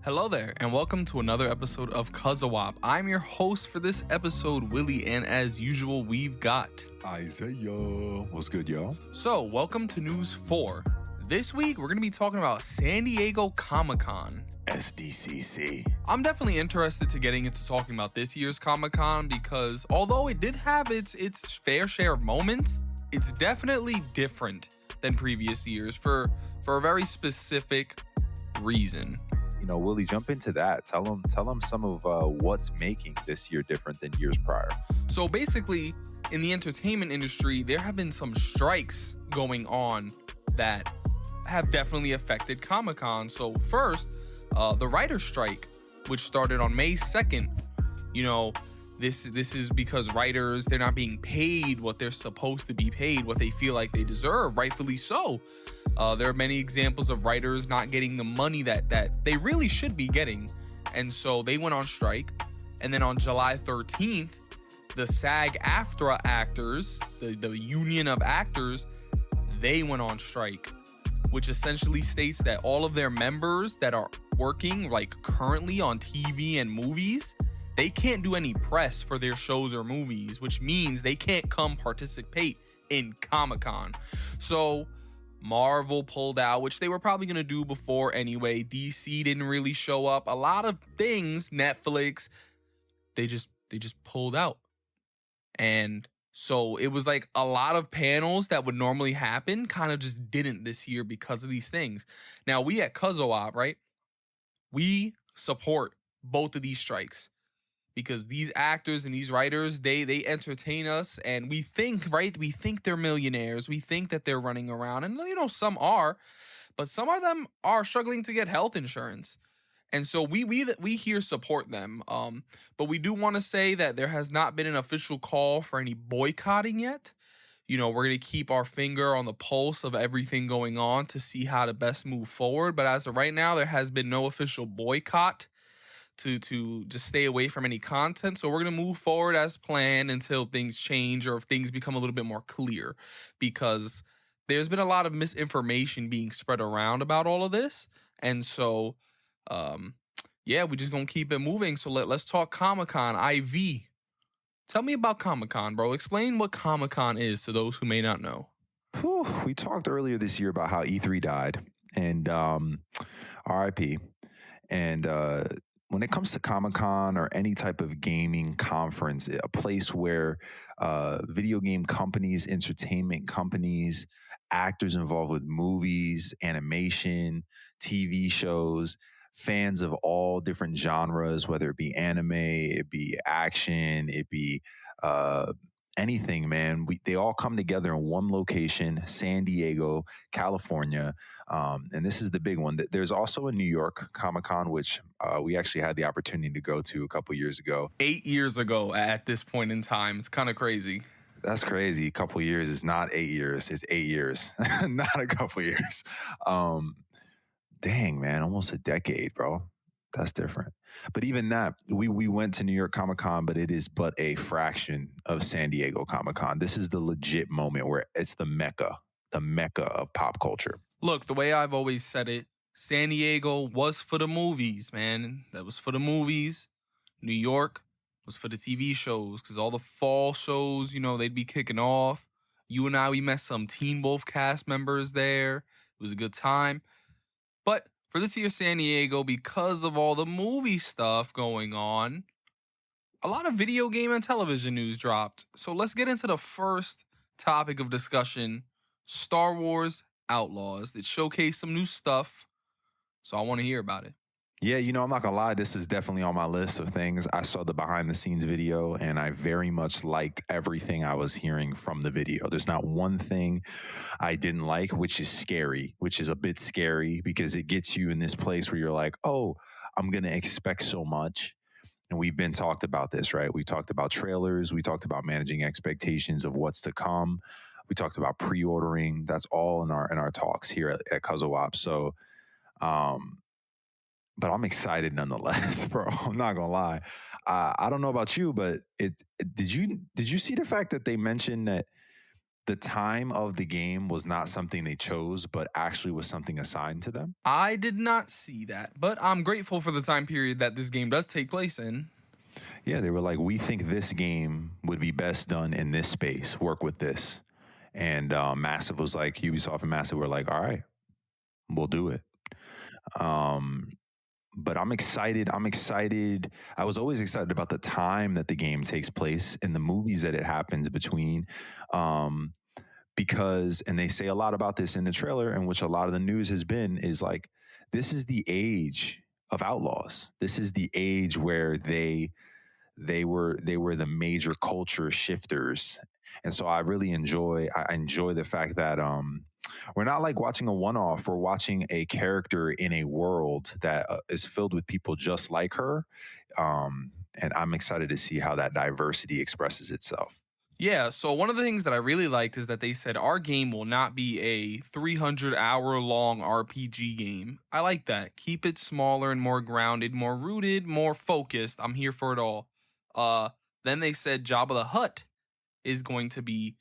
Hello there, and welcome to another episode of CUZZO-OP. I'm your host for this episode, Willie, and as usual, we've got Isaiah. What's good, y'all? So, welcome to News 4. This week, we're going to be talking about San Diego Comic-Con. SDCC. I'm definitely interested to getting into talking about this year's Comic-Con because although it did have its fair share of moments, it's definitely different than previous years for a very specific reason. You know, Willie, jump into that. Tell them some of what's making this year different than years prior. So basically, in the entertainment industry, there have been some strikes going on that have definitely affected Comic-Con. So first, the writer's strike, which started on May 2nd. You know, this is because writers, they're not being paid what they're supposed to be paid, what they feel like they deserve, rightfully so. There are many examples of writers not getting the money that they really should be getting. And so they went on strike. And then on July 13th, the SAG-AFTRA actors, the union of actors, they went on strike, which essentially states that all of their members that are working like currently on TV and movies, they can't do any press for their shows or movies, which means they can't come participate in Comic-Con. So Marvel pulled out, which they were probably going to do before anyway. DC didn't really show up. A lot of things, Netflix, they just pulled out. And so it was like a lot of panels that would normally happen kind of just didn't this year because of these things. Now, we at CUZZO-OP, right? We support both of these strikes because these actors and these writers, they entertain us, and we think, right? We think they're millionaires. We think that they're running around, and you know, some are, but some of them are struggling to get health insurance. And so we here support them. But we do want to say that there has not been an official call for any boycotting yet. You know, we're going to keep our finger on the pulse of everything going on to see how to best move forward. But as of right now, there has been no official boycott to just stay away from any content. So we're going to move forward as planned until things change or if things become a little bit more clear, because there's been a lot of misinformation being spread around about all of this. And so, yeah, we're just going to keep it moving. So let's talk Comic-Con. IV, tell me about Comic-Con, bro. Explain what Comic-Con is to those who may not know. Whew, we talked earlier this year about how E3 died and RIP. And when it comes to Comic-Con or any type of gaming conference, a place where video game companies, entertainment companies, actors involved with movies, animation, TV shows, fans of all different genres, whether it be anime, it be action, it be anything, man. They all come together in one location, San Diego, California. And this is the big one. There's also a New York Comic-Con, which we actually had the opportunity to go to a couple years ago. 8 years ago at this point in time. It's kind of crazy. That's crazy. A couple years is not 8 years. It's 8 years, not a couple years. Dang, man, almost a decade, bro. That's different. But even that, we went to New York Comic-Con, but it is but a fraction of San Diego Comic-Con. This is the legit moment where it's the mecca of pop culture. Look, the way I've always said it, San Diego was for the movies, man. That was for the movies. New York was for the TV shows, because all the fall shows, you know, they'd be kicking off. You and I, we met some Teen Wolf cast members there. It was a good time. But for this year's San Diego, because of all the movie stuff going on, a lot of video game and television news dropped. So let's get into the first topic of discussion, Star Wars Outlaws. It showcased some new stuff, so I want to hear about it. Yeah, you know, I'm not gonna lie, this is definitely on my list of things. I saw the behind the scenes video and I very much liked everything I was hearing from the video. There's not one thing I didn't like, which is a bit scary because it gets you in this place where you're like, oh, I'm gonna expect so much. And we've been talked about this, right? We talked about trailers, we talked about managing expectations of what's to come. We talked about pre-ordering. That's all in our talks here at CUZZO-OP. So but I'm excited nonetheless, bro. I'm not gonna lie. I don't know about you, but did you see the fact that they mentioned that the time of the game was not something they chose, but actually was something assigned to them. I did not see that, but I'm grateful for the time period that this game does take place in. Yeah, they were like, we think this game would be best done in this space. Work with this. And Massive was like, Ubisoft and Massive were like, all right, we'll do it. But I'm excited. I was always excited about the time that the game takes place and the movies that it happens between. Because, and they say a lot about this in the trailer, and which a lot of the news has been, is like, this is the age of Outlaws. This is the age where they were the major culture shifters. And so I enjoy the fact that we're not like watching a one-off. We're watching a character in a world that is filled with people just like her. And I'm excited to see how that diversity expresses itself. Yeah, so one of the things that I really liked is that they said our game will not be a 300-hour long RPG game. I like that. Keep it smaller and more grounded, more rooted, more focused. I'm here for it all. Then they said Jabba the Hutt is going to be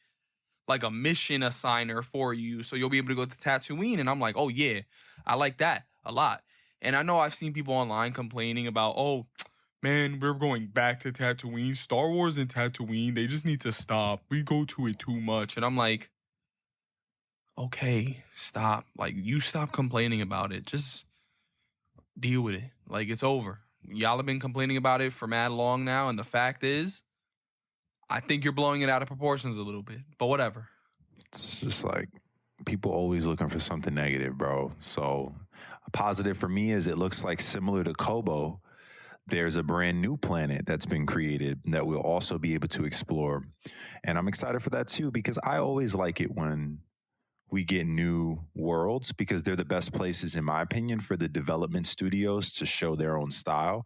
like a mission assigner for you, so you'll be able to go to Tatooine. And I'm like, oh yeah, I like that a lot. And I know I've seen people online complaining about, oh man, we're going back to Tatooine. Star Wars and Tatooine, they just need to stop. We go to it too much. And I'm like, okay, stop. Like, you stop complaining about it. Just deal with it. Like, it's over. Y'all have been complaining about it for mad long now, and the fact is, I think you're blowing it out of proportions a little bit, but whatever. It's just like people always looking for something negative, bro. So a positive for me is it looks like, similar to Kobo, there's a brand new planet that's been created that we'll also be able to explore. And I'm excited for that too, because I always like it when we get new worlds, because they're the best places, in my opinion, for the development studios to show their own style.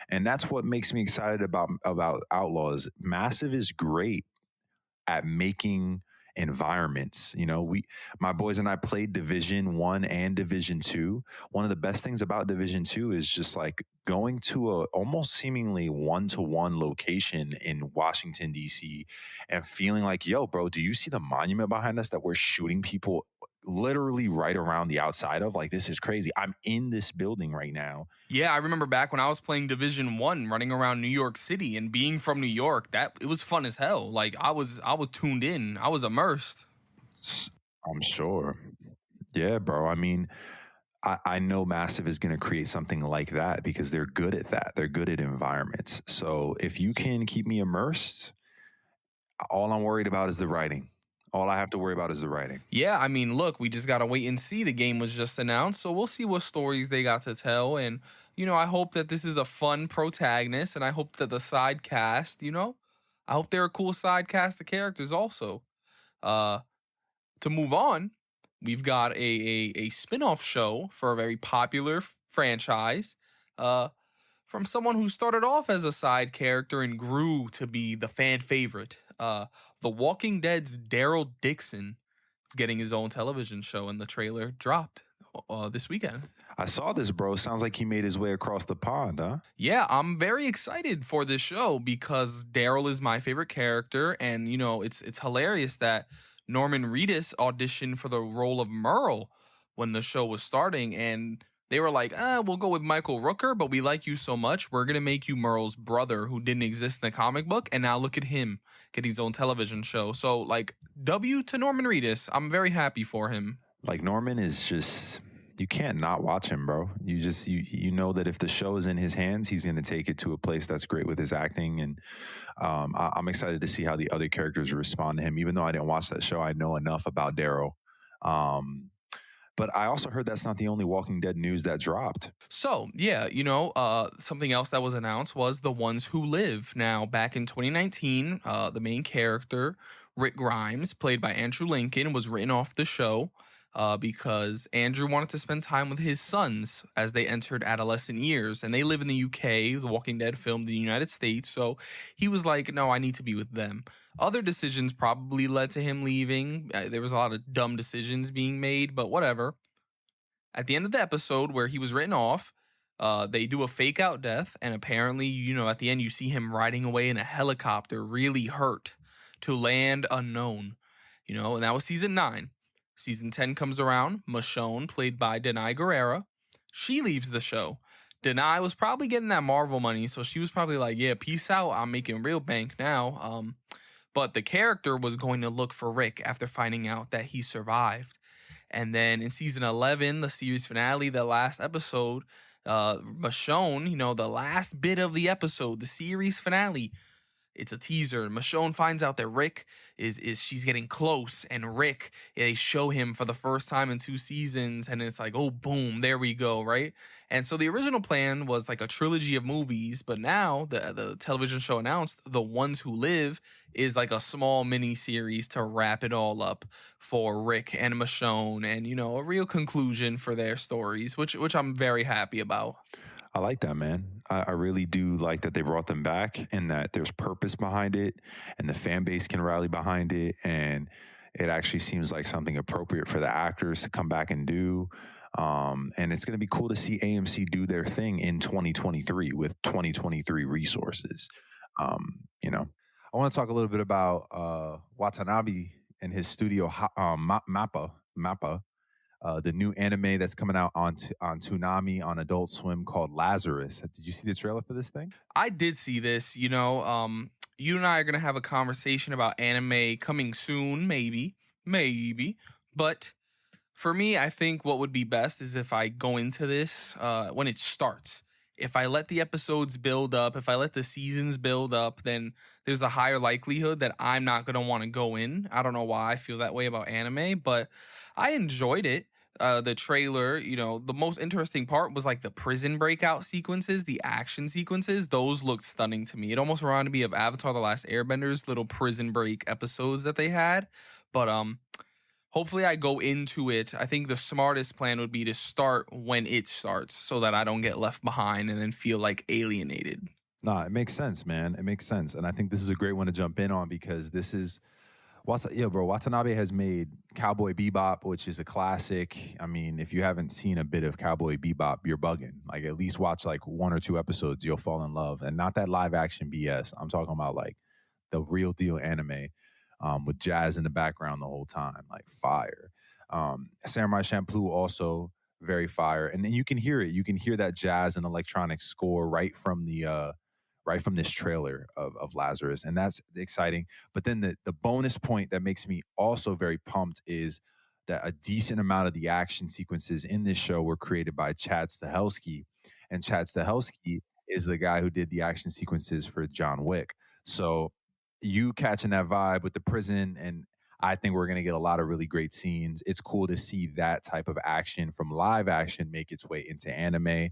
And that's what makes me excited about Outlaws. Massive is great at making environments. You know, my boys and I played Division 1 and Division 2. One of the best things about Division 2 is just like going to a almost seemingly one-to-one location in Washington, D.C. and feeling like, yo, bro, do you see the monument behind us that we're shooting people literally right around the outside of? Like, this is crazy. I'm in this building right now. Yeah, I remember back when I was playing Division 1, running around New York City, and being from New York, that it was fun as hell. Like, I was tuned in. I was immersed. I'm sure. Yeah, bro. I mean, I know Massive is going to create something like that because they're good at that. They're good at environments. So if you can keep me immersed, all I'm worried about is the writing. All I have to worry about is the writing. Yeah, I mean, look, we just got to wait and see. The game was just announced, so we'll see what stories they got to tell. And, you know, I hope that this is a fun protagonist, and I hope that the side cast, you know, I hope they're a cool side cast of characters also. To move on, we've got a spin-off show for a very popular franchise. From someone who started off as a side character and grew to be the fan favorite. The Walking Dead's Daryl Dixon is getting his own television show, and the trailer dropped this weekend. I saw this, bro. Sounds like he made his way across the pond, huh? Yeah, I'm very excited for this show because Daryl is my favorite character, and you know, it's hilarious that Norman Reedus auditioned for the role of Merle when the show was starting, and they were like, we'll go with Michael Rooker, but we like you so much, we're going to make you Merle's brother who didn't exist in the comic book, and now look at him getting his own television show. So, like, W to Norman Reedus. I'm very happy for him. Like, Norman is just, you can't not watch him, bro. You just, you know that if the show is in his hands, he's going to take it to a place that's great with his acting. And I'm excited to see how the other characters respond to him. Even though I didn't watch that show, I know enough about Daryl. But I also heard that's not the only Walking Dead news that dropped. So, yeah, you know, something else that was announced was The Ones Who Live. Now, back in 2019, the main character, Rick Grimes, played by Andrew Lincoln, was written off the show because Andrew wanted to spend time with his sons as they entered adolescent years. And they live in the UK. The Walking Dead filmed in the United States. So he was like, no, I need to be with them. Other decisions probably led to him leaving. There was a lot of dumb decisions being made, but whatever. At the end of the episode where he was written off, they do a fake out death. And apparently, you know, at the end, you see him riding away in a helicopter, really hurt, to land unknown. And that was season 9. Season 10 comes around. Michonne, played by Denai Guerrera, she leaves the show. Denai was probably getting that Marvel money, so she was probably like, yeah, peace out. I'm making real bank now. But the character was going to look for Rick after finding out that he survived. And then in season 11, the series finale, the last episode, Michonne, the last bit of the episode, the series finale, it's a teaser. Michonne finds out that Rick is she's getting close, and Rick, they show him for the first time in 2 seasons, and it's like, oh, boom, there we go, right? And so the original plan was like a trilogy of movies, but now the television show announced The Ones Who Live is like a small mini series to wrap it all up for Rick and Michonne, and a real conclusion for their stories, which I'm very happy about. I like that, man. I really do like that they brought them back and that there's purpose behind it and the fan base can rally behind it. And it actually seems like something appropriate for the actors to come back and do. And it's going to be cool to see AMC do their thing in 2023 with 2023 resources. I want to talk a little bit about Watanabe and his studio, Mappa. The new anime that's coming out on Toonami on Adult Swim called Lazarus. Did you see the trailer for this thing? I did see this. You and I are gonna have a conversation about anime coming soon, maybe. But for me, I think what would be best is if I go into this when it starts. If I let the episodes build up, if I let the seasons build up, then there's a higher likelihood that I'm not going to want to go in. I don't know why I feel that way about anime, but I enjoyed it. The trailer, the most interesting part was like the prison breakout sequences, the action sequences. Those looked stunning to me. It almost reminded me of Avatar: The Last Airbender's little prison break episodes that they had. But hopefully I go into it. I think the smartest plan would be to start when it starts so that I don't get left behind and then feel like alienated. Nah, it makes sense, man. It makes sense. And I think this is a great one to jump in on because this is Watanabe has made Cowboy Bebop, which is a classic. I mean, if you haven't seen a bit of Cowboy Bebop, you're bugging. Like, at least watch like 1 or 2 episodes, you'll fall in love. And not that live action BS. I'm talking about like the real deal anime with jazz in the background the whole time, like fire. Samurai Champloo also very fire. And then you can hear it. You can hear that jazz and electronic score right from this trailer of Lazarus. And that's exciting. But then the bonus point that makes me also very pumped is that a decent amount of the action sequences in this show were created by Chad Stahelski. And Chad Stahelski is the guy who did the action sequences for John Wick. So you catching that vibe with the prison, and I think we're going to get a lot of really great scenes. It's cool to see that type of action from live action make its way into anime.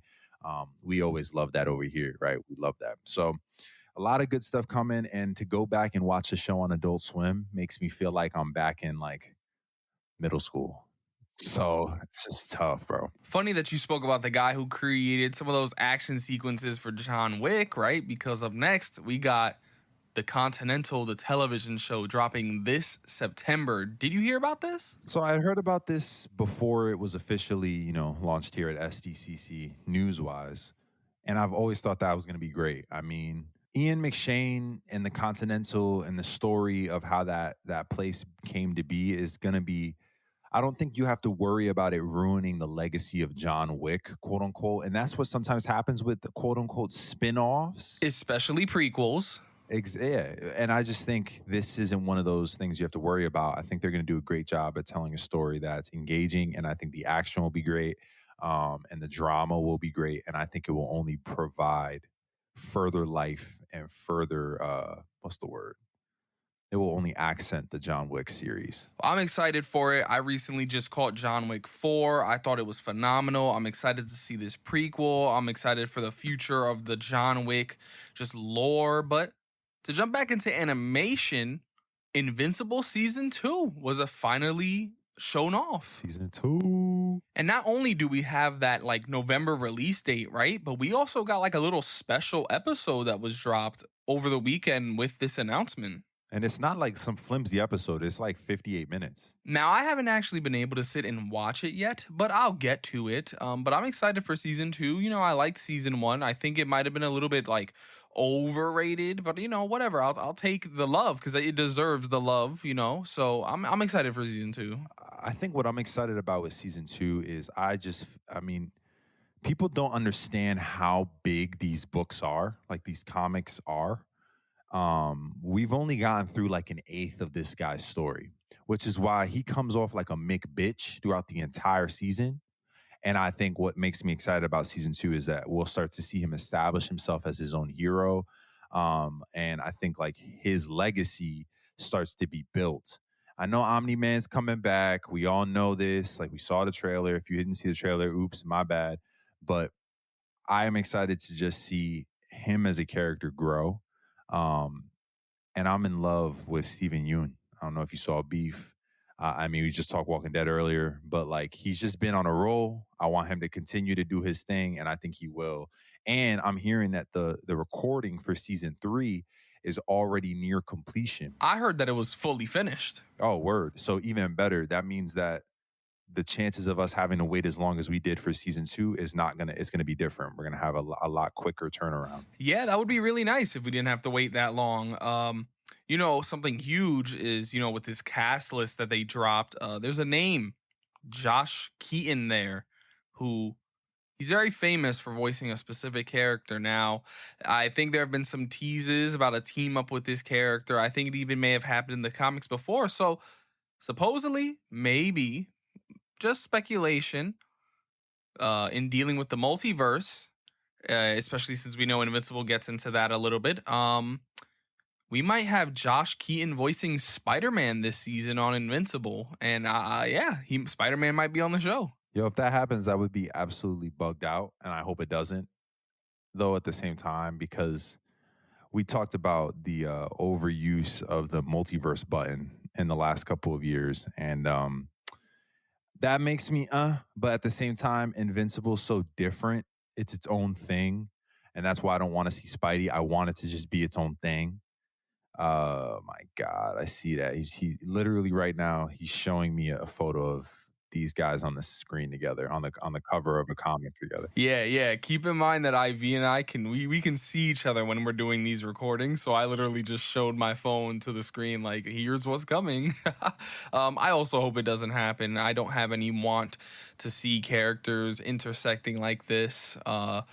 We always love that over here, right? We love that. So a lot of good stuff coming, and to go back and watch the show on Adult Swim makes me feel like I'm back in like middle school. So it's just tough, bro. Funny that you spoke about the guy who created some of those action sequences for John Wick, right? Because up next, we got the Continental, the television show, dropping this September. Did you hear about this? So I heard about this before it was officially, launched here at SDCC news-wise. And I've always thought that was going to be great. I mean, Ian McShane and the Continental and the story of how that place came to be is going to be, I don't think you have to worry about it ruining the legacy of John Wick, quote unquote. And that's what sometimes happens with the quote unquote spin-offs. Especially prequels. Yeah, and I just think this isn't one of those things you have to worry about. I think they're going to do a great job at telling a story that's engaging, and I think the action will be great, and the drama will be great, and I think it will only provide further life and further, it will only accent the John Wick series. I'm excited for it. I recently just caught John Wick 4. I thought it was phenomenal. I'm excited to see this prequel. I'm excited for the future of the John Wick just lore, but to jump back into animation, Invincible Season 2 was finally shown off. Season 2. And not only do we have that like November release date, right? But we also got like a little special episode that was dropped over the weekend with this announcement. And it's not like some flimsy episode. It's like 58 minutes. Now, I haven't actually been able to sit and watch it yet, but I'll get to it. But I'm excited for Season 2. I liked Season 1. I think it might have been a little bit like overrated, but whatever. I'll take the love because it deserves the love. So I'm excited for season 2. I think what I'm excited about with season 2 is I mean, people don't understand how big these books are, like these comics are. We've only gotten through like an eighth of this guy's story, which is why he comes off like a Mick bitch throughout the entire season. And I think what makes me excited about season 2 is that we'll start to see him establish himself as his own hero. And I think like his legacy starts to be built. I know Omni-Man's coming back. We all know this. Like we saw the trailer. If you didn't see the trailer, oops, my bad. But I am excited to just see him as a character grow. And I'm in love with Steven Yeun. I don't know if you saw Beef. I mean, we just talked Walking Dead earlier, but like he's just been on a roll. I want him to continue to do his thing, and I think he will. And I'm hearing that the recording for season 3 is already near completion. I heard that it was fully finished. Oh, word. So even better. That means that the chances of us having to wait as long as we did for season 2 is not gonna. It's gonna be different. We're gonna have a lot quicker turnaround. Yeah, that would be really nice if we didn't have to wait that long. Something huge is with this cast list that they dropped. There's a name, Josh Keaton there, who he's very famous for voicing a specific character. Now, I think there have been some teases about a team up with this character. I think it even may have happened in the comics before. So supposedly, maybe, just speculation, in dealing with the multiverse, especially since we know Invincible gets into that a little bit. We might have Josh Keaton voicing Spider-Man this season on Invincible, and Spider-Man might be on the show. Yo, if that happens, I would be absolutely bugged out, and I hope it doesn't. Though at the same time, because we talked about the overuse of the multiverse button in the last couple of years, and that makes me but at the same time, Invincible's so different. It's its own thing, and that's why I don't want to see Spidey. I want it to just be its own thing. My God, I see that. He literally right now, he's showing me a photo of these guys on the screen together, on the cover of a comic together. Yeah. Keep in mind that IV and I can see each other when we're doing these recordings. So I literally just showed my phone to the screen like, here's what's coming. I also hope it doesn't happen. I don't have any want to see characters intersecting like this. I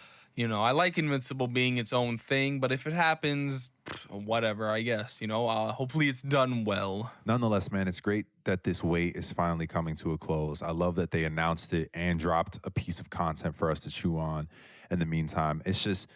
like Invincible being its own thing, but if it happens, whatever, I guess. Hopefully it's done well. Nonetheless, man, it's great that this wait is finally coming to a close. I love that they announced it and dropped a piece of content for us to chew on in the meantime. It's just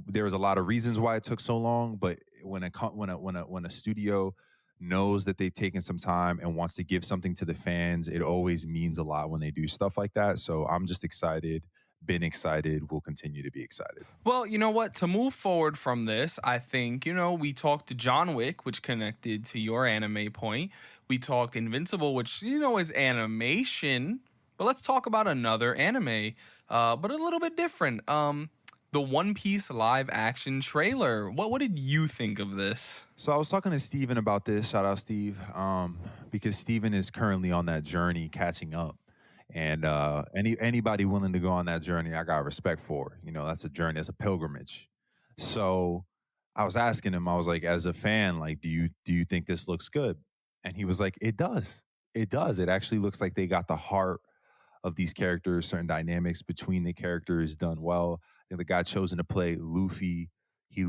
there was a lot of reasons why it took so long, but when a studio knows that they've taken some time and wants to give something to the fans, it always means a lot when they do stuff like that. So I'm just excited. Been excited, will continue to be excited. Well, you know what? To move forward from this, I think, we talked to John Wick, which connected to your anime point. We talked Invincible, which, is animation. But let's talk about another anime, but a little bit different. The One Piece live action trailer. What did you think of this? So I was talking to Steven about this. Shout out, Steve. Because Steven is currently on that journey catching up. And anybody willing to go on that journey, I got respect for. That's a journey, that's a pilgrimage. So I was asking him, I was like, as a fan, like, do you think this looks good? And he was like, it does. It does. It actually looks like they got the heart of these characters, certain dynamics between the characters done well. I think the guy chosen to play Luffy, he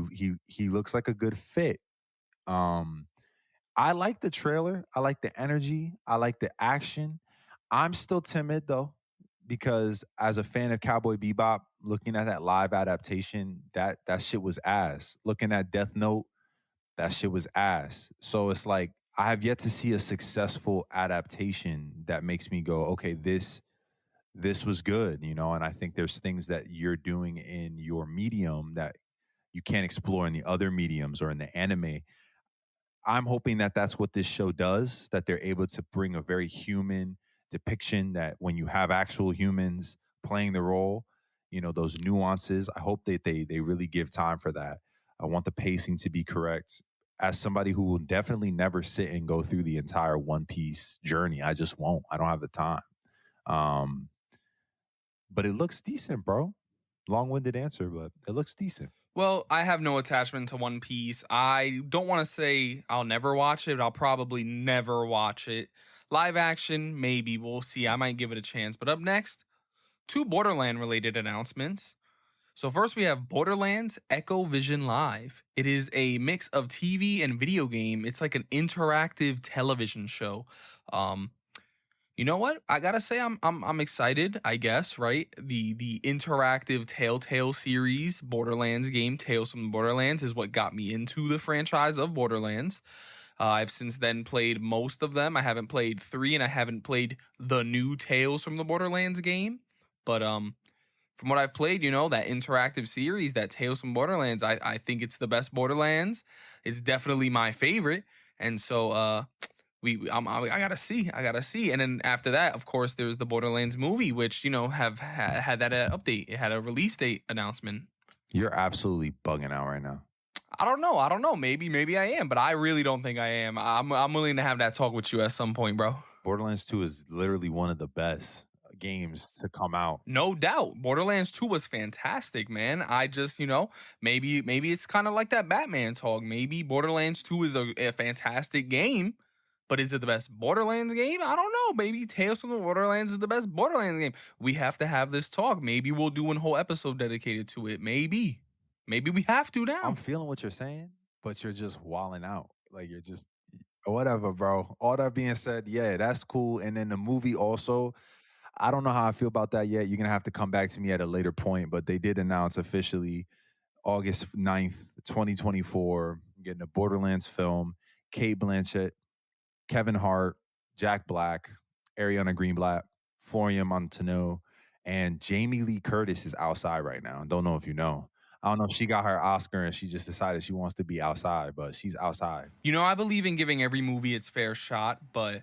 looks like a good fit. I like the trailer. I like the energy. I like the action. I'm still timid though, because as a fan of Cowboy Bebop, looking at that live adaptation, that shit was ass. Looking at Death Note, that shit was ass. So it's like I have yet to see a successful adaptation that makes me go, okay, this was good, and I think there's things that you're doing in your medium that you can't explore in the other mediums or in the anime. I'm hoping that that's what this show does, that they're able to bring a very human depiction, that when you have actual humans playing the role, those nuances, I hope that they really give time for that. I want the pacing to be correct. As somebody who will definitely never sit and go through the entire One Piece journey, I just won't. I don't have the time. But it looks decent, bro. Long-winded answer, but it looks decent. Well, I have no attachment to One Piece. I don't want to say I'll never watch it. I'll probably never watch it. Live action, maybe. We'll see. I might give it a chance. But up next, two Borderland related announcements. So first we have Borderlands Echo Vision Live. It is a mix of TV and video game. It's like an interactive television show. Um, you know what? I gotta say I'm excited, I guess, right? The interactive Telltale series, Borderlands game, Tales from the Borderlands, is what got me into the franchise of Borderlands. I've since then played most of them. I haven't played 3 and I haven't played the new Tales from the Borderlands game. But from what I've played, that interactive series, that Tales from Borderlands, I think it's the best Borderlands. It's definitely my favorite. And so I gotta see. And then after that, of course, there's the Borderlands movie, which have had that update. It had a release date announcement. You're absolutely bugging out right now. I don't know. Maybe I am, but I really don't think I am. I'm willing to have that talk with you at some point, bro. Borderlands 2 is literally one of the best games to come out. No doubt. Borderlands 2 was fantastic, man. I just, maybe it's kind of like that Batman talk. Maybe Borderlands 2 is a fantastic game, but is it the best Borderlands game? I don't know. Maybe Tales from the Borderlands is the best Borderlands game. We have to have this talk. Maybe we'll do a whole episode dedicated to it. Maybe we have to now. I'm feeling what you're saying, but you're just walling out. Like you're just whatever, bro. All that being said, yeah, that's cool. And then the movie also, I don't know how I feel about that yet. You're gonna have to come back to me at a later point, but they did announce officially August 9th, 2024, getting a Borderlands film. Kate Blanchett, Kevin Hart, Jack Black, Ariana Greenblatt, Florian Montaño, and Jamie Lee Curtis is outside right now. Don't know if you know. I don't know if she got her Oscar and she just decided she wants to be outside, but she's outside. I believe in giving every movie its fair shot, but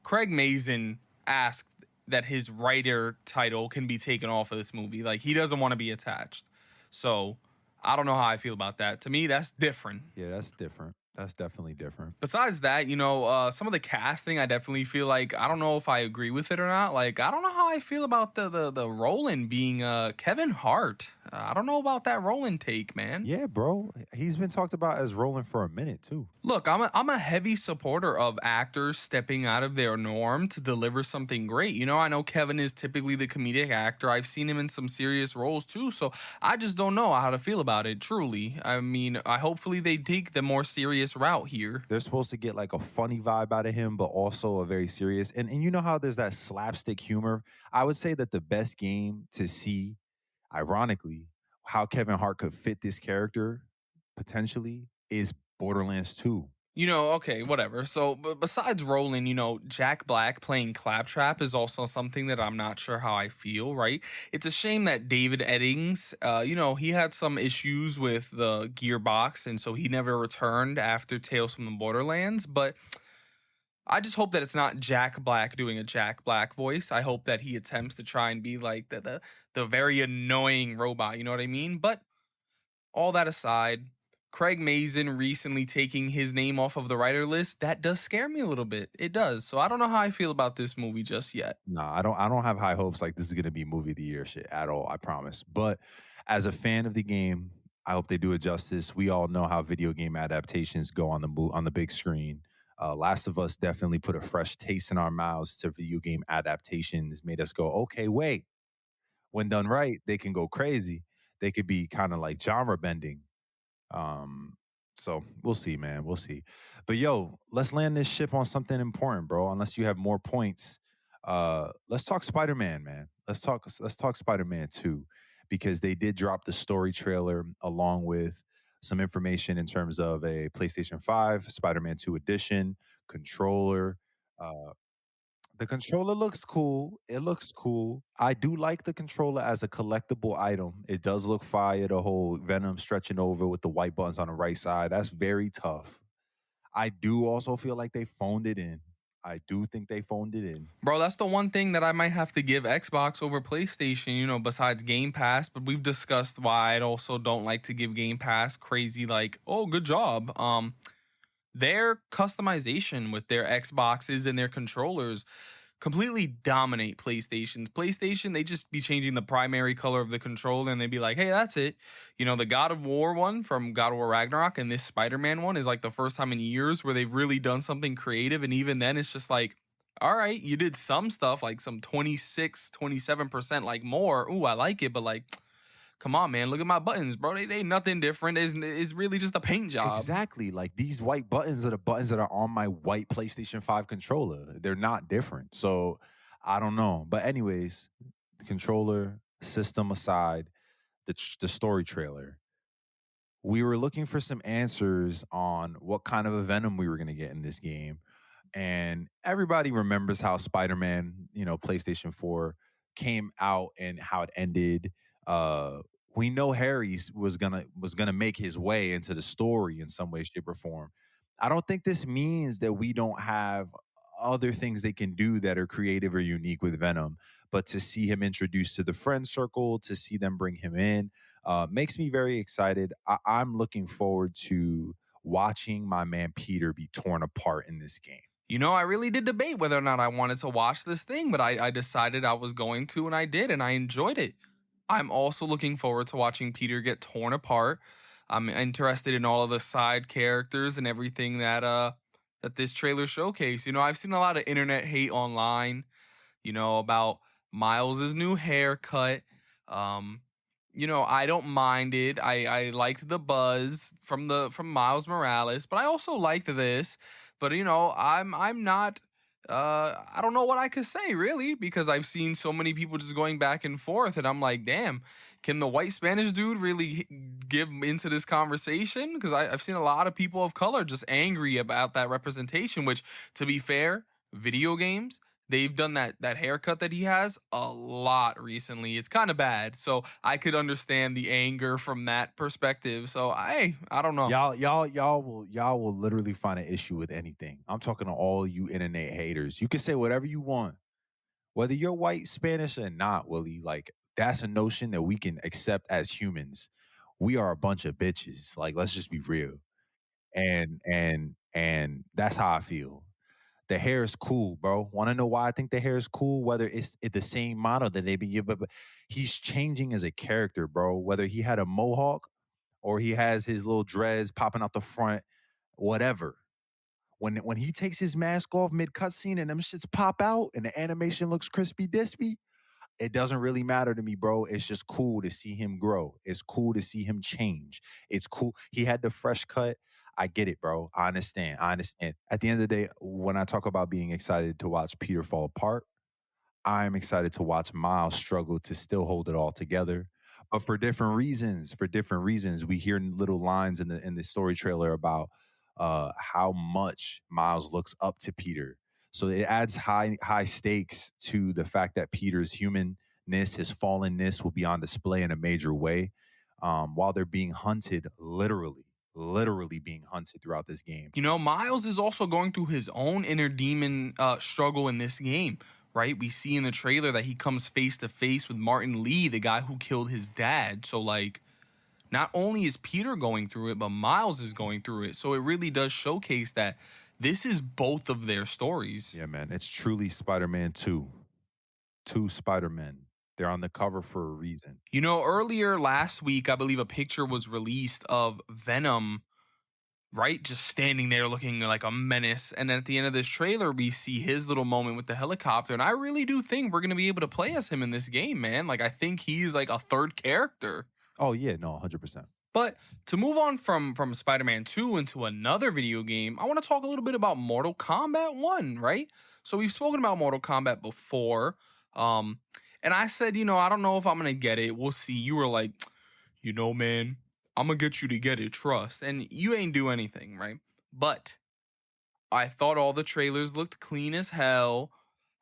Craig Mazin asked that his writer title can be taken off of this movie. Like, he doesn't want to be attached. So I don't know how I feel about that. To me, that's different. Yeah, that's different. That's definitely different. Besides that, some of the casting, I definitely feel like, I don't know if I agree with it or not. Like, I don't know how I feel about the Roland being Kevin Hart. I don't know about that Roland take, man. Yeah, bro. He's been talked about as Roland for a minute, too. Look, I'm a heavy supporter of actors stepping out of their norm to deliver something great. I know Kevin is typically the comedic actor. I've seen him in some serious roles, too. So I just don't know how to feel about it, truly. I mean, hopefully they take the more serious route here. They're supposed to get like a funny vibe out of him, but also a very serious. And you know how there's that slapstick humor? I would say that the best game to see, ironically, how Kevin Hart could fit this character potentially is Borderlands 2. Okay, whatever. So, besides Roland, Jack Black playing Claptrap is also something that I'm not sure how I feel, right? It's a shame that David Eddings, he had some issues with the Gearbox, and so he never returned after Tales from the Borderlands, but I just hope that it's not Jack Black doing a Jack Black voice. I hope that he attempts to try and be like the very annoying robot, you know what I mean? But all that aside, Craig Mazin recently taking his name off of the writer list, that does scare me a little bit. It does. So I don't know how I feel about this movie just yet. Nah, I don't have high hopes like this is gonna be movie of the year shit at all, I promise. But as a fan of the game, I hope they do it justice. We all know how video game adaptations go on the big screen. Last of Us definitely put a fresh taste in our mouths to video game adaptations, made us go, okay, wait. When done right, they can go crazy. They could be kind of like genre bending. So we'll see, man. We'll see. But yo, let's land this ship on something important, bro. Unless you have more points. Let's talk Spider-Man, man. Let's talk Spider-Man 2, because they did drop the story trailer along with some information in terms of a PlayStation 5, Spider-Man 2 edition, controller. The controller looks cool. It looks cool. I do like the controller as a collectible item. It does look fire, the whole Venom stretching over with the white buttons on the right side. That's very tough. I do also feel like they phoned it in. I do think they phoned it in. Bro, that's the one thing that I might have to give Xbox over PlayStation, besides Game Pass. But we've discussed why I also don't like to give Game Pass crazy, like, oh, good job. Their customization with their Xboxes and their controllers completely dominate PlayStation, they just be changing the primary color of the controller and they'd be like, hey, that's it. You know, the God of War one from God of War Ragnarok and this Spider-Man one is like the first time in years where they've really done something creative. And even then, it's just like, all right, you did some stuff like some 26, 27% like more. Ooh, I like it, but like, come on, man, look at my buttons, bro. They nothing different. It's really just a paint job. Exactly. Like these white buttons are the buttons that are on my white PlayStation 5 controller. They're not different. So I don't know. But anyways, the controller system aside, the story trailer. We were looking for some answers on what kind of a Venom we were going to get in this game. And everybody remembers how Spider-Man, PlayStation 4 came out and how it ended. We know Harry was gonna make his way into the story in some way, shape, or form. I don't think this means that we don't have other things they can do that are creative or unique with Venom, but to see him introduced to the friend circle, to see them bring him in, makes me very excited. I'm looking forward to watching my man Peter be torn apart in this game. You know, I really did debate whether or not I wanted to watch this thing, but I decided I was going to, and I did, and I enjoyed it. I'm also looking forward to watching Peter get torn apart. I'm interested in all of the side characters and everything that this trailer showcased. You know, I've seen a lot of internet hate online, about Miles's new haircut. Um, I don't mind it. I liked the buzz from Miles Morales, but I also liked this. But I'm not I don't know what I could say really, because I've seen so many people just going back and forth, and I'm like, damn, can the white Spanish dude really give into this conversation? Because I've seen a lot of people of color just angry about that representation, which, to be fair, video games, they've done that haircut that he has a lot recently. It's kind of bad. So I could understand the anger from that perspective. So I don't know. Y'all will literally find an issue with anything. I'm talking to all you internet haters. You can say whatever you want, whether you're white, Spanish, or not, Willie. Like that's a notion that we can accept as humans. We are a bunch of bitches. Like let's just be real. And that's how I feel. The hair is cool, bro. Want to know why I think the hair is cool? Whether it's the same model that they be giving, but he's changing as a character, bro. Whether he had a mohawk or he has his little dreads popping out the front, whatever. When he takes his mask off mid cutscene and them shits pop out and the animation looks crispy dispy, it doesn't really matter to me, bro. It's just cool to see him grow. It's cool to see him change. It's cool. He had the fresh cut. I get it, bro. I understand. I understand. At the end of the day, when I talk about being excited to watch Peter fall apart, I'm excited to watch Miles struggle to still hold it all together. But for different reasons, we hear little lines in the story trailer about how much Miles looks up to Peter. So it adds high stakes to the fact that Peter's humanness, his fallenness, will be on display in a major way, while they're being hunted, literally being hunted throughout this game. Miles is also going through his own inner demon struggle in this game, right? We see in the trailer that he comes face to face with Martin Lee, the guy who killed his dad. So, like, not only is Peter going through it, but Miles is going through it. So it really does showcase that this is both of their stories. Yeah, man. It's truly Spider-Man 2. Two Spider-Men. They're on the cover for a reason. Earlier last week, I believe a picture was released of Venom, right? Just standing there looking like a menace. And then at the end of this trailer, we see his little moment with the helicopter. And I really do think we're going to be able to play as him in this game, man. Like, I think he's like a third character. Oh, yeah. No, 100%. But to move on from Spider-Man 2 into another video game, I want to talk a little bit about Mortal Kombat 1, right? So we've spoken about Mortal Kombat before. And I said, I don't know if I'm going to get it. We'll see. You were like, man, I'm going to get you to get it, trust. And you ain't do anything, right? But I thought all the trailers looked clean as hell.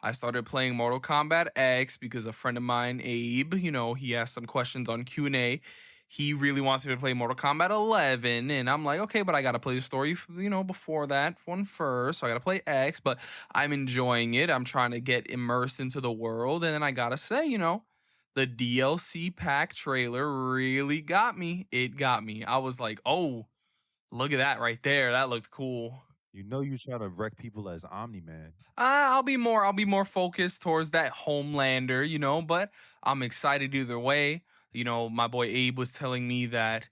I started playing Mortal Kombat X because a friend of mine, Abe, he asked some questions on Q&A. He really wants me to play Mortal Kombat 11, and I'm like, okay, but I got to play the story, before that one first, so I got to play X, but I'm enjoying it. I'm trying to get immersed into the world, and then I got to say, the DLC pack trailer really got me. It got me. I was like, oh, look at that right there. That looked cool. You know you trying to wreck people as Omni-Man. I'll be more focused towards that Homelander, but I'm excited either way. My boy Abe was telling me that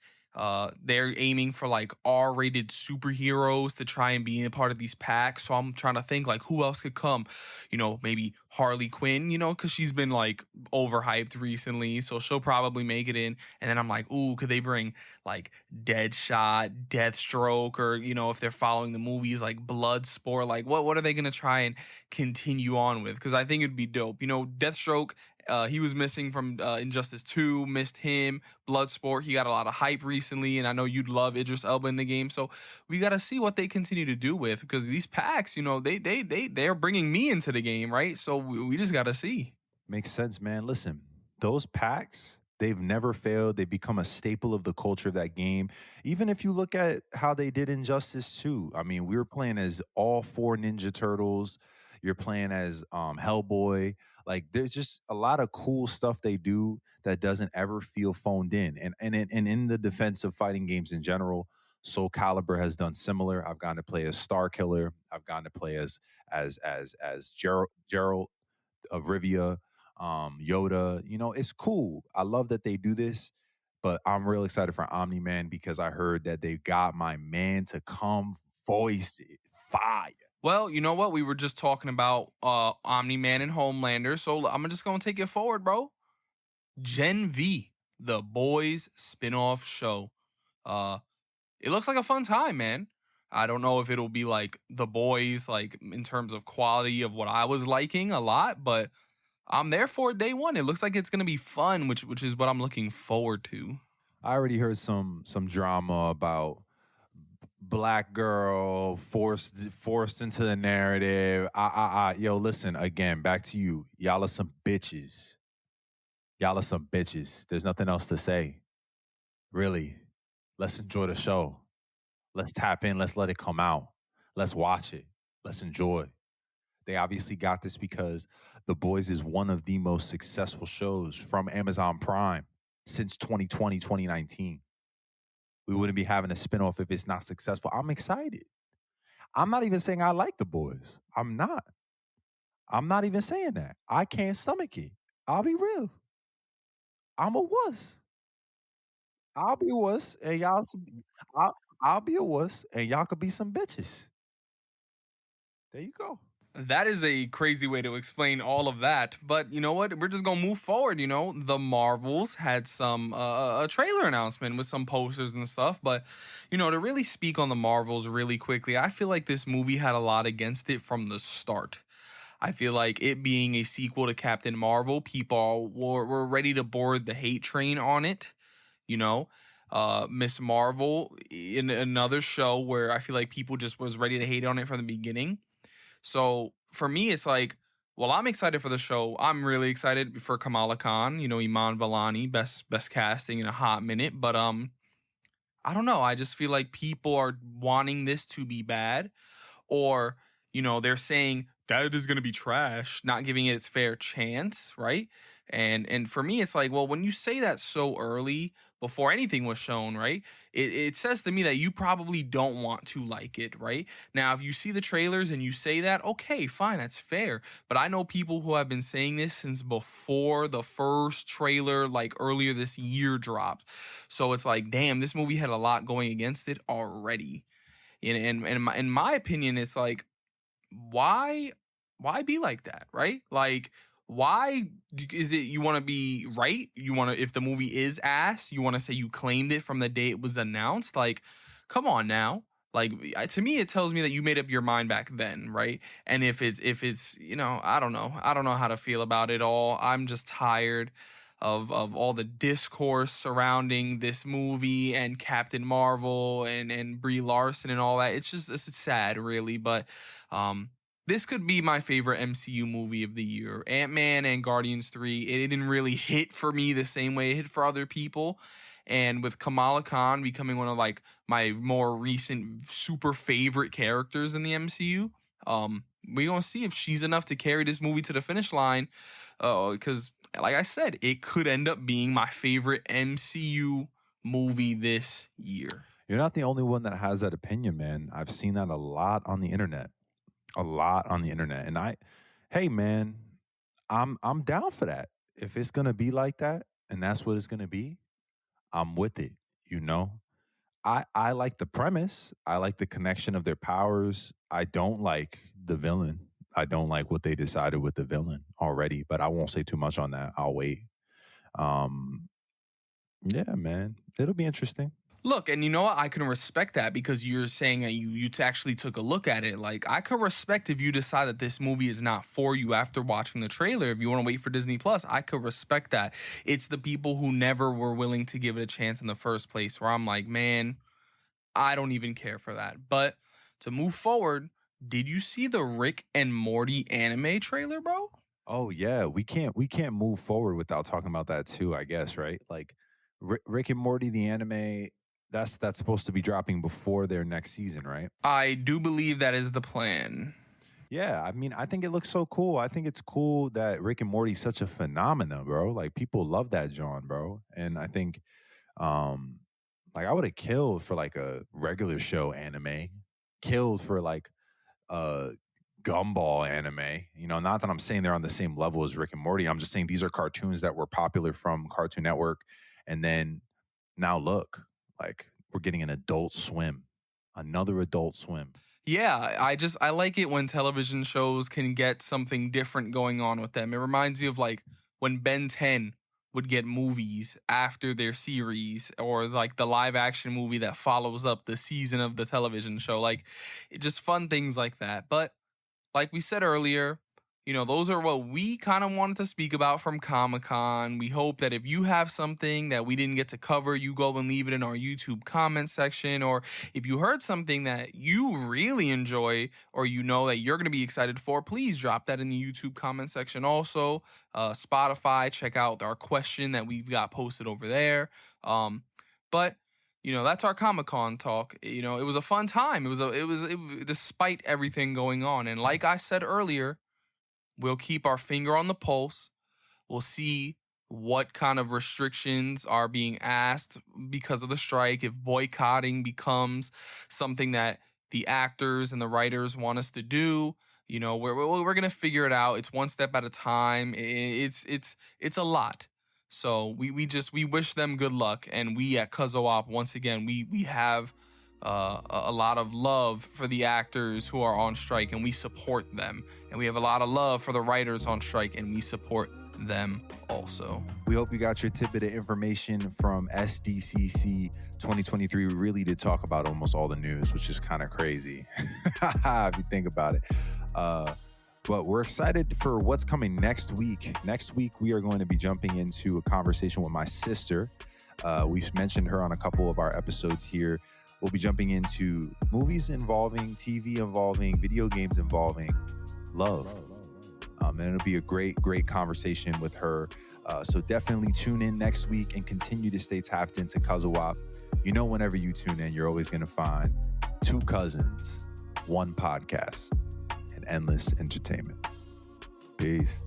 they're aiming for like R-rated superheroes to try and be a part of these packs. So I'm trying to think like who else could come. Maybe Harley Quinn, because she's been like overhyped recently, so she'll probably make it in. And then I'm like, ooh, could they bring like Deadshot, Deathstroke, or if they're following the movies like Bloodsport, like what are they gonna try and continue on with? Because I think it'd be dope. Deathstroke, he was missing from Injustice 2, missed him. Bloodsport, he got a lot of hype recently, and I know you'd love Idris Elba in the game. So we got to see what they continue to do with, because these packs, they're bringing me into the game, right? So we just got to see. Makes sense, man. Listen, those packs, they've never failed. They become a staple of the culture of that game. Even if you look at how they did Injustice 2, I mean, we were playing as all four Ninja Turtles. You're playing as Hellboy. Like, there's just a lot of cool stuff they do that doesn't ever feel phoned in. And in the defense of fighting games in general, Soul Calibur has done similar. I've gotten to play as Star Killer. I've gotten to play as Gerald of Rivia, Yoda. It's cool. I love that they do this, but I'm real excited for Omni-Man because I heard that they got my man to come voice it. Fire. Well, you know what? We were just talking about Omni-Man and Homelander, so I'm just gonna take it forward, bro. Gen V, the boys spin-off show. Uh, it looks like a fun time, man. I don't know if it'll be like the boys, like in terms of quality of what I was liking a lot, but I'm there for it day one. It looks like it's gonna be fun, which is what I'm looking forward to. I already heard some drama about black girl forced into the narrative. Yo, listen again. Back to you. Y'all are some bitches. Y'all are some bitches. There's nothing else to say. Really. Let's enjoy the show. Let's tap in. Let's let it come out. Let's watch it. Let's enjoy. They obviously got this because The Boys is one of the most successful shows from Amazon Prime since 2020, 2019. We wouldn't be having a spinoff if it's not successful. I'm excited. I'm not even saying I like The Boys. I'm not. I'm not even saying that. I can't stomach it. I'll be real. I'm a wuss. I'll be a wuss, and I'll be a wuss, and y'all could be some bitches. There you go. That is a crazy way to explain all of that. But you know what? We're just going to move forward. The Marvels had some a trailer announcement with some posters and stuff. But, to really speak on the Marvels really quickly, I feel like this movie had a lot against it from the start. I feel like it being a sequel to Captain Marvel, people were ready to board the hate train on it. Miss Marvel in another show where I feel like people just was ready to hate on it from the beginning. So for me, it's like, well, I'm excited for the show. I'm really excited for Kamala Khan, Iman Vellani, best casting in a hot minute. But I don't know. I just feel like people are wanting this to be bad, or they're saying that is going to be trash, not giving it its fair chance, right? And for me, it's like, well, when you say that so early before anything was shown, right? It says to me that you probably don't want to like it, right? Now, if you see the trailers and you say that, okay, fine, that's fair. But I know people who have been saying this since before the first trailer, like earlier this year, dropped. So it's like, damn, this movie had a lot going against it already. And in my opinion, it's like, why be like that, right? Like, why is it you want to be right? You want to, if the movie is ass, you want to say you claimed it from the day it was announced? Like, come on now. Like, to me, it tells me that you made up your mind back then, right? And if it's I don't know how to feel about it all. I'm just tired of all the discourse surrounding this movie and Captain Marvel and Brie Larson and all that. It's sad, really. But this could be my favorite MCU movie of the year. Ant-Man and Guardians 3, it didn't really hit for me the same way it hit for other people. And with Kamala Khan becoming one of like my more recent super favorite characters in the MCU, we're gonna see if she's enough to carry this movie to the finish line. Because like I said, it could end up being my favorite MCU movie this year. You're not the only one that has that opinion, man. I've seen that a lot on the internet. A lot on the internet. And hey man, I'm down for that. If it's gonna be like that and that's what it's gonna be, I'm with it, you know? I like the premise. I like the connection of their powers. I don't like the villain. I don't like what they decided with the villain already, but I won't say too much on that. I'll wait. Um, yeah, man. It'll be interesting. Look, and you know what? I can respect that because you're saying that you actually took a look at it. Like, I could respect if you decide that this movie is not for you after watching the trailer. If you want to wait for Disney Plus, I could respect that. It's the people who never were willing to give it a chance in the first place where I'm like, man, I don't even care for that. But to move forward, did you see the Rick and Morty anime trailer, bro? Oh yeah, we can't move forward without talking about that too, I guess, right? Like Rick and Morty the anime, that's supposed to be dropping before their next season, right? I do believe that is the plan. Yeah, I mean, I think it looks so cool. I think it's cool that Rick and Morty's such a phenomenon, bro. Like people love that John, bro. And I think um like I would have killed for like a regular show anime, killed for like a gumball anime. You know, not that I'm saying they're on the same level as Rick and Morty. I'm just saying these are cartoons that were popular from Cartoon Network. And then now look, like we're getting an Adult Swim, another Adult Swim. Yeah, I like it when television shows can get something different going on with them. It reminds me of like when Ben 10 would get movies after their series or like the live action movie that follows up the season of the television show. Like it just fun things like that. But like we said earlier, you know, those are what we kind of wanted to speak about from Comic-Con. We hope that if you have something that we didn't get to cover, you go and leave it in our YouTube comment section. Or if you heard something that you really enjoy or you know that you're going to be excited for, please drop that in the YouTube comment section. Also, Spotify, check out our question that we've got posted over there. But you know, that's our Comic-Con talk. You know, it was a fun time. Despite everything going on. And like I said earlier, we'll keep our finger on the pulse. We'll see what kind of restrictions are being asked because of the strike. If boycotting becomes something that the actors and the writers want us to do, you know, we're gonna figure it out. It's one step at a time. It's a lot. So we wish them good luck, and we at CUZZO-OP once again we have a lot of love for the actors who are on strike, and we support them, and we have a lot of love for the writers on strike, and we support them also. We hope you got your tidbit of information from SDCC 2023. We really did talk about almost all the news, which is kind of crazy if you think about it. But we're excited for what's coming next week. Next week, we are going to be jumping into a conversation with my sister. We've mentioned her on a couple of our episodes here. We'll be jumping into movies involving, TV involving, video games involving love. And it'll be a great conversation with her. So definitely tune in next week and continue to stay tapped into CUZZO-OP. You know, whenever you tune in, you're always going to find two cousins, one podcast, and endless entertainment. Peace.